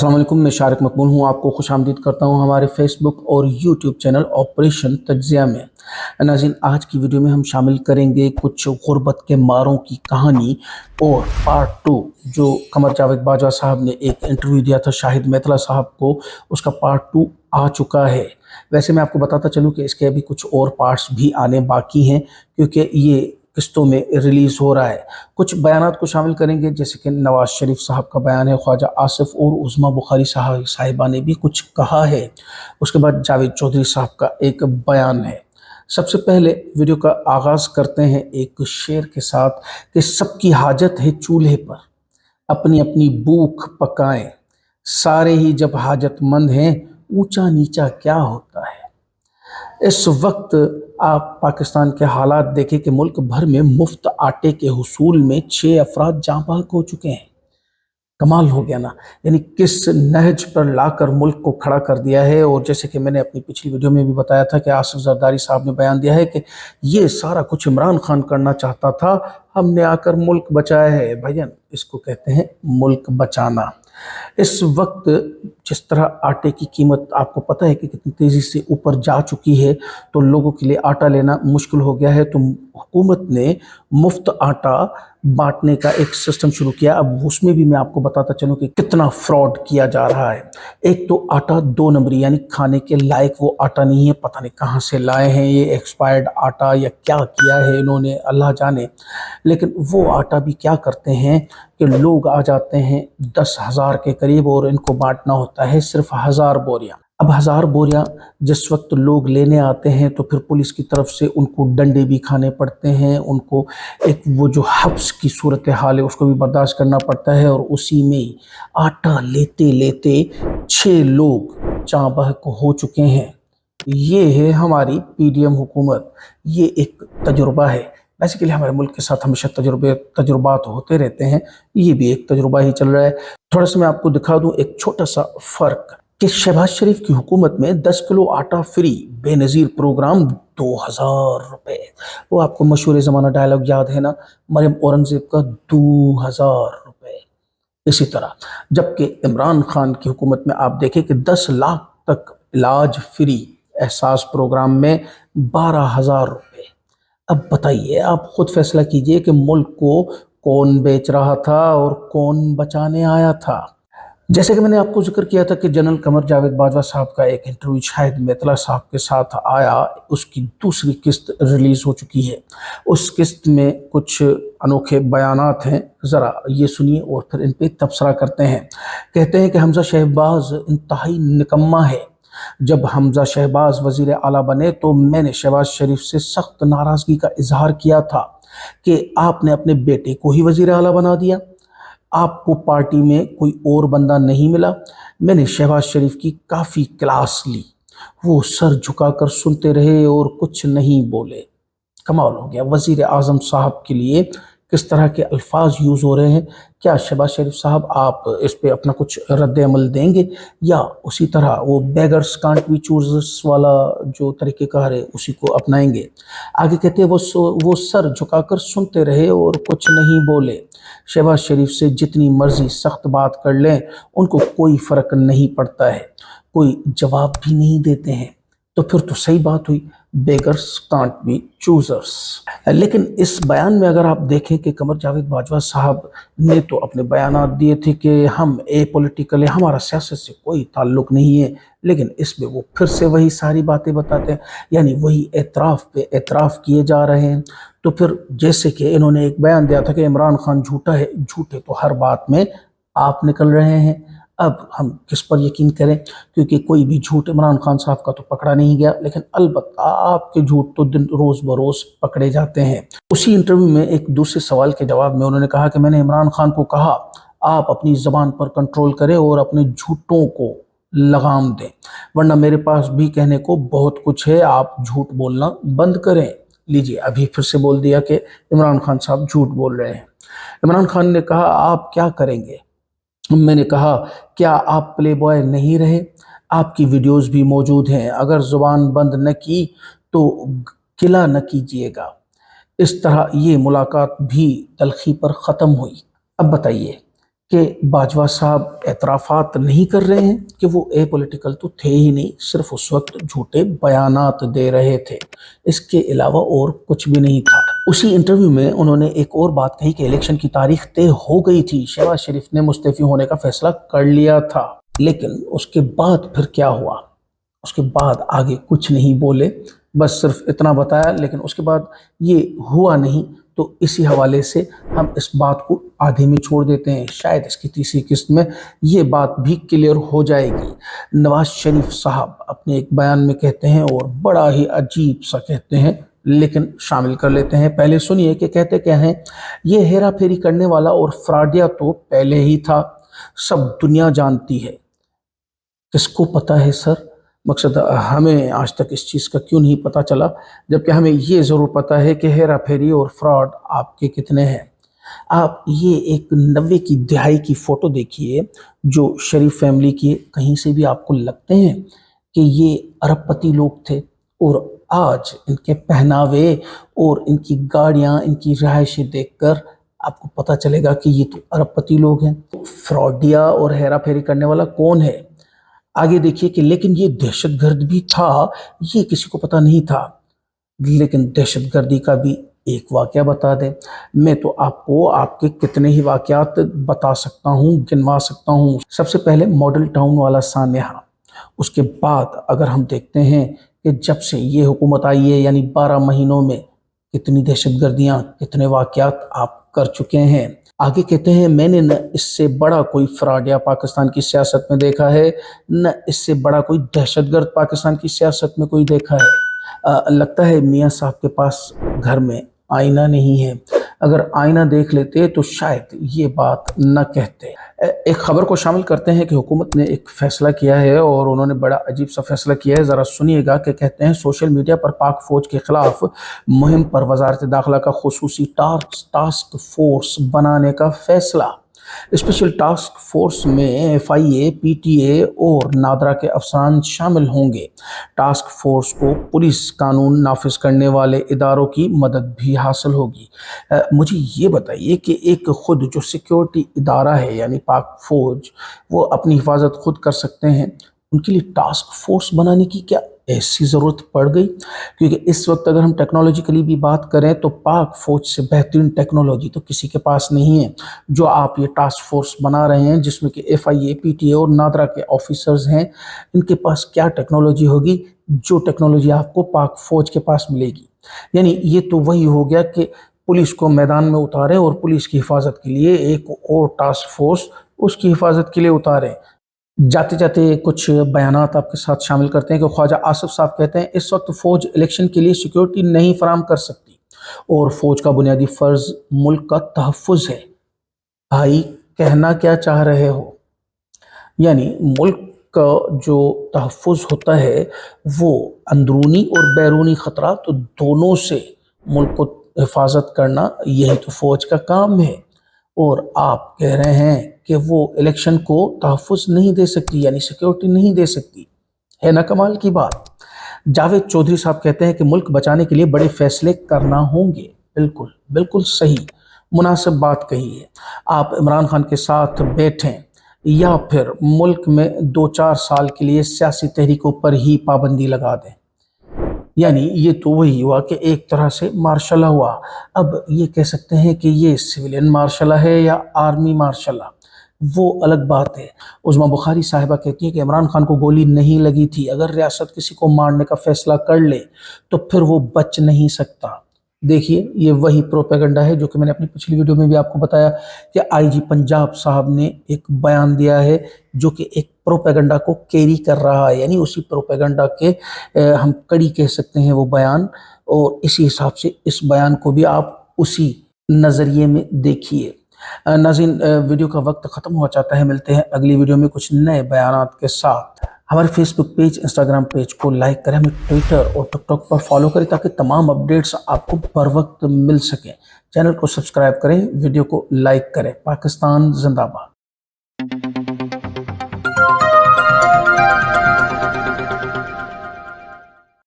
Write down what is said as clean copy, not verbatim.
अस्सलाम वालेकुम, मैं शारिक मकबूल हूँ। आपको खुश आमदीद करता हूँ हमारे फेसबुक और यूट्यूब चैनल ऑपरेशन तज्ज़िया में। नाज़रीन, आज की वीडियो में हम शामिल करेंगे कुछ गुर्बत के मारों की कहानी और पार्ट 2, जो कमर जावेद बाजवा साहब ने एक इंटरव्यू दिया था शाहिद मैतला साहब को, उसका पार्ट 2 आ चुका है। वैसे मैं आपको बताता चलूँ कि इसके अभी कुछ और पार्ट्स भी आने बाकी हैं, क्योंकि ये किस्तों में रिलीज़ हो रहा है। कुछ बयानात को शामिल करेंगे, जैसे कि नवाज़ शरीफ साहब का बयान है, ख्वाजा आसिफ और उज़्मा बुखारी साहिबा ने भी कुछ कहा है। उसके बाद जावेद चौधरी साहब का एक बयान है। सबसे पहले वीडियो का आगाज़ करते हैं एक शेर के साथ कि सबकी हाजत है चूल्हे पर, अपनी अपनी भूख पकाएं, सारे ही जब हाजतमंद हैं, ऊंचा नीचा क्या होता है। इस वक्त आप पाकिस्तान के हालात देखें कि मुल्क भर में मुफ्त आटे के हुसूल में 6 अफराद जाँ बहक हो चुके हैं। कमाल हो गया ना, यानी किस नहज पर लाकर मुल्क को खड़ा कर दिया है। और जैसे कि मैंने अपनी पिछली वीडियो में भी बताया था कि आसिफ जरदारी साहब ने बयान दिया है कि ये सारा कुछ इमरान खान करना चाहता था, हमने आकर मुल्क बचाया है। भैया, इसको कहते हैं मुल्क बचाना। इस वक्त जिस तरह आटे की कीमत आपको पता है कि कितनी तेज़ी से ऊपर जा चुकी है, तो लोगों के लिए आटा लेना मुश्किल हो गया है। तो हुकूमत ने मुफ्त आटा बांटने का एक सिस्टम शुरू किया। अब उसमें भी मैं आपको बताता चलूँ कि कितना फ्रॉड किया जा रहा है। एक तो आटा 2 नंबरी, यानी खाने के लायक वो आटा नहीं है, पता नहीं कहाँ से लाए हैं ये एक्सपायर्ड आटा, या क्या किया है इन्होंने, अल्लाह जाने। लेकिन वो आटा भी क्या करते हैं कि लोग आ जाते हैं 10,000 के करीब और इनको बांटना होता है सिर्फ 1,000 बोरियां। अब 1,000 बोरियां जिस वक्त लोग लेने आते हैं, तो फिर पुलिस की तरफ से उनको डंडे भी खाने पड़ते हैं, उनको एक वो जो हब्स की सूरत हाल है उसको भी बर्दाश्त करना पड़ता है। और उसी में आटा लेते लेते 6 लोग जाँ बहक हो चुके हैं। ये है हमारी पीडीएम हुकूमत, ये एक तजुर्बा है। बेसिकली हमारे मुल्क के साथ हमेशा तजुर्बात होते रहते हैं, ये भी एक तजुर्बा ही चल रहा है। थोड़ा सा मैं आपको दिखा दूं एक छोटा सा फ़र्क कि शहबाज शरीफ की हुकूमत में 10 किलो आटा फ्री, बेनज़ीर प्रोग्राम, 2,000 रुपये। वो आपको मशहूर ज़माना डायलॉग याद है ना, मरियम औरंगज़ेब का 2,000 रुपये। इसी तरह जबकि इमरान खान की हुकूमत में आप देखें कि 10 लाख तक इलाज फ्री, एहसास प्रोग्राम में 12,000 रुपये। अब बताइए, आप खुद फैसला कीजिए कि मुल्क को कौन बेच रहा था और कौन बचाने आया था। जैसे कि मैंने आपको जिक्र किया था कि जनरल कमर जावेद बाजवा साहब का एक इंटरव्यू शाहिद मैतला साहब के साथ आया, उसकी दूसरी किस्त रिलीज़ हो चुकी है। उस किस्त में कुछ अनोखे बयानात हैं, ज़रा ये सुनिए और फिर इन पे तबसरा करते हैं। कहते हैं कि हमज़ा शहबाज इंतहाई निकम्मा है। जब हमज़ा शहबाज वज़ीर आला बने तो मैंने शहबाज शरीफ से सख्त नाराज़गी का इजहार किया था कि आपने अपने बेटे को ही वज़ीर आला बना दिया, आपको पार्टी में कोई और बंदा नहीं मिला। मैंने शहबाज शरीफ की काफ़ी क्लास ली, वो सर झुकाकर सुनते रहे और कुछ नहीं बोले। कमाल हो गया, वज़ीर आज़म साहब के लिए किस तरह के अल्फाज यूज़ हो रहे हैं। क्या शहबाज शरीफ साहब आप इस पे अपना कुछ रद्द अमल देंगे, या उसी तरह वो बेगर्स कांट बी चूजर्स वाला जो तरीक़ेकार है उसी को अपनाएंगे। आगे कहते हैं वो सर झुकाकर सुनते रहे और कुछ नहीं बोले। शहबाज शरीफ से जितनी मर्जी सख्त बात कर लें, उनको कोई फ़र्क नहीं पड़ता है, कोई जवाब भी नहीं देते हैं। तो फिर तो सही बात हुई, बेगर्स कांट बी चूजर्स। लेकिन इस बयान में अगर आप देखें कि कमर जावेद बाजवा साहब ने तो अपने बयानात दिए थे कि हम ए पॉलिटिकल है, हमारा सियासत से कोई ताल्लुक नहीं है, लेकिन इसमें वो फिर से वही सारी बातें बताते हैं, यानी वही एतराफ़ पे एतराफ़ किए जा रहे हैं। तो फिर जैसे कि इन्होंने एक बयान दिया था कि इमरान खान झूठा है, झूठे तो हर बात में आप निकल रहे हैं। अब हम किस पर यकीन करें, क्योंकि कोई भी झूठ इमरान खान साहब का तो पकड़ा नहीं गया, लेकिन अलबत्ता आपके झूठ तो दिन रोज़ बरोज़ पकड़े जाते हैं। उसी इंटरव्यू में एक दूसरे सवाल के जवाब में उन्होंने कहा कि मैंने इमरान खान को कहा, आप अपनी ज़बान पर कंट्रोल करें और अपने झूठों को लगाम दें, वरना मेरे पास भी कहने को बहुत कुछ है, आप झूठ बोलना बंद करें। लीजिए, अभी फिर से बोल दिया कि इमरान खान साहब झूठ बोल रहे हैं। इमरान खान ने कहा, आप क्या करेंगे। मैंने कहा, क्या आप प्ले बॉय नहीं रहे, आपकी वीडियोस भी मौजूद हैं, अगर ज़ुबान बंद न की तो गिला न कीजिएगा। इस तरह ये मुलाकात भी तलखी पर ख़त्म हुई। अब बताइए کہ बाजवा साहब एतराफ़ात नहीं कर रहे हैं कि वो एपॉलिटिकल तो थे ही नहीं, सिर्फ उस वक्त झूठे बयानात दे रहे थे, इसके अलावा और कुछ भी नहीं था। उसी इंटरव्यू में उन्होंने एक और बात कही कि इलेक्शन की तारीख तय हो गई थी, शहबाज शरीफ ने मुस्तफ़ी होने का फैसला कर लिया था। लेकिन उसके बाद फिर क्या हुआ? उसके बाद आगे कुछ नहीं बोले, बस सिर्फ इतना बताया, लेकिन उसके बाद ये हुआ नहीं। तो इसी हवाले से हम इस बात को आधे में छोड़ देते हैं, शायद इसकी तीसरी किस्त में ये बात भी क्लियर हो जाएगी। नवाज शरीफ साहब अपने एक बयान में कहते हैं, और बड़ा ही अजीब सा कहते हैं, लेकिन शामिल कर लेते हैं। पहले सुनिए कि कहते क्या हैं। ये हेरा फेरी करने वाला और फ्रॉडिया तो पहले ही था, सब दुनिया जानती है। किसको पता है सर? मकसद हमें आज तक इस चीज़ का क्यों नहीं पता चला, जबकि हमें ये ज़रूर पता है कि हेरा फेरी और फ्रॉड आपके कितने हैं। आप ये एक 90 की दिहाई की फ़ोटो देखिए जो शरीफ फैमिली की है, कहीं से भी आपको लगते हैं कि ये अरबपति लोग थे? और आज इनके पहनावे और इनकी गाड़ियाँ, इनकी रिहायशें देखकर आपको पता चलेगा कि ये तो अरबपति लोग हैं। फ्रॉडिया और हेरा फेरी करने वाला कौन है? आगे देखिए कि लेकिन ये दहशतगर्द भी था, ये किसी को पता नहीं था। लेकिन दहशतगर्दी का भी एक वाक़या बता दें। मैं तो आपको आपके कितने ही वाक़यात बता सकता हूँ, गिनवा सकता हूँ। सबसे पहले मॉडल टाउन वाला सान्या, उसके बाद अगर हम देखते हैं कि जब से ये हुकूमत आई है, यानी 12 महीनों में कितनी दहशतगर्दियाँ, कितने वाक़यात आप कर चुके हैं। आगे कहते हैं, मैंने न इससे बड़ा कोई फ्रॉडिया पाकिस्तान की सियासत में देखा है, न इससे बड़ा कोई दहशतगर्द पाकिस्तान की सियासत में कोई देखा है। लगता है मियाँ साहब के पास घर में आईना नहीं है, अगर आईना देख लेते तो शायद ये बात न कहते। एक खबर को शामिल करते हैं कि हुकूमत ने एक फ़ैसला किया है, और उन्होंने बड़ा अजीब सा फ़ैसला किया है, ज़रा सुनिएगा। कि कहते हैं, सोशल मीडिया पर पाक फ़ौज के ख़िलाफ़ मुहिम पर वज़ारत दाखिला का ख़ुसूसी टास्क फ़ोर्स बनाने का फ़ैसला। स्पेशल टास्क फोर्स में FIA, PTA और नादरा के अफसरान शामिल होंगे। टास्क फोर्स को पुलिस कानून नाफिज करने वाले इदारों की मदद भी हासिल होगी। मुझे ये बताइए कि एक खुद जो सिक्योरिटी इदारा है, यानी पाक फौज, वो अपनी हिफाजत खुद कर सकते हैं, उनके लिए टास्क फोर्स बनाने की क्या ऐसी ज़रूरत पड़ गई? क्योंकि इस वक्त अगर हम टेक्नोलॉजिकली भी बात करें तो पाक फ़ौज से बेहतरीन टेक्नोलॉजी तो किसी के पास नहीं है। जो आप ये टास्क फोर्स बना रहे हैं, जिसमें कि FIA, PTA और नादरा के ऑफिसर्स हैं, इनके पास क्या टेक्नोलॉजी होगी जो टेक्नोलॉजी आपको पाक फ़ौज के पास मिलेगी? यानी ये तो वही हो गया कि पुलिस को मैदान में उतारें और पुलिस की हिफाजत के लिए एक और टास्क फोर्स उसकी हिफाजत के लिए उतारें। जाते जाते कुछ बयानात आपके साथ शामिल करते हैं कि ख्वाजा आसिफ साहब कहते हैं, इस वक्त फ़ौज इलेक्शन के लिए सिक्योरिटी नहीं फराम कर सकती, और फ़ौज का बुनियादी फ़र्ज़ मुल्क का तहफ़्फ़ुज़ है। भाई, कहना क्या चाह रहे हो? यानी मुल्क का जो तहफ़्फ़ुज़ होता है, वो अंदरूनी और बैरूनी ख़तरा तो दोनों से मुल्क को हिफाजत करना, यही तो फ़ौज का काम है। और आप कह रहे हैं कि वो इलेक्शन को तहफ़्फ़ुज़ नहीं दे सकती, यानी सिक्योरिटी नहीं दे सकती। है ना कमाल की बात? जावेद चौधरी साहब कहते हैं कि मुल्क बचाने के लिए बड़े फ़ैसले करना होंगे। बिल्कुल, बिल्कुल सही, मुनासिब बात कही है। आप इमरान खान के साथ बैठें, या फिर मुल्क में 2-4 साल के लिए सियासी तहरीकों पर ही पाबंदी लगा दें। यानी ये तो वही हुआ कि एक तरह से मार्शल हुआ। अब ये कह सकते हैं कि ये सिविलियन मार्शल है या आर्मी मार्शल, वो अलग बात है। उज़्मा बुखारी साहिबा कहती हैं कि इमरान खान को गोली नहीं लगी थी, अगर रियासत किसी को मारने का फैसला कर ले तो फिर वो बच नहीं सकता। देखिए, ये वही प्रोपेगेंडा है जो कि मैंने अपनी पिछली वीडियो में भी आपको बताया कि IG पंजाब साहब ने एक बयान दिया है जो कि एक प्रोपेगेंडा को कैरी कर रहा है, यानी उसी प्रोपेगेंडा के हम कड़ी कह सकते हैं वो बयान। और इसी हिसाब से इस बयान को भी आप उसी नज़रिए में देखिए। नाज़रीन, वीडियो का वक्त ख़त्म हो जाता है, मिलते हैं अगली वीडियो में कुछ नए बयानात के साथ। हमारे फेसबुक पेज, इंस्टाग्राम पेज को लाइक करें, हमें ट्विटर और टिकटॉक पर फॉलो करें ताकि तमाम अपडेट्स आपको बर वक्त मिल सकें। चैनल को सब्सक्राइब करें, वीडियो को लाइक करें। पाकिस्तान जिंदाबाद।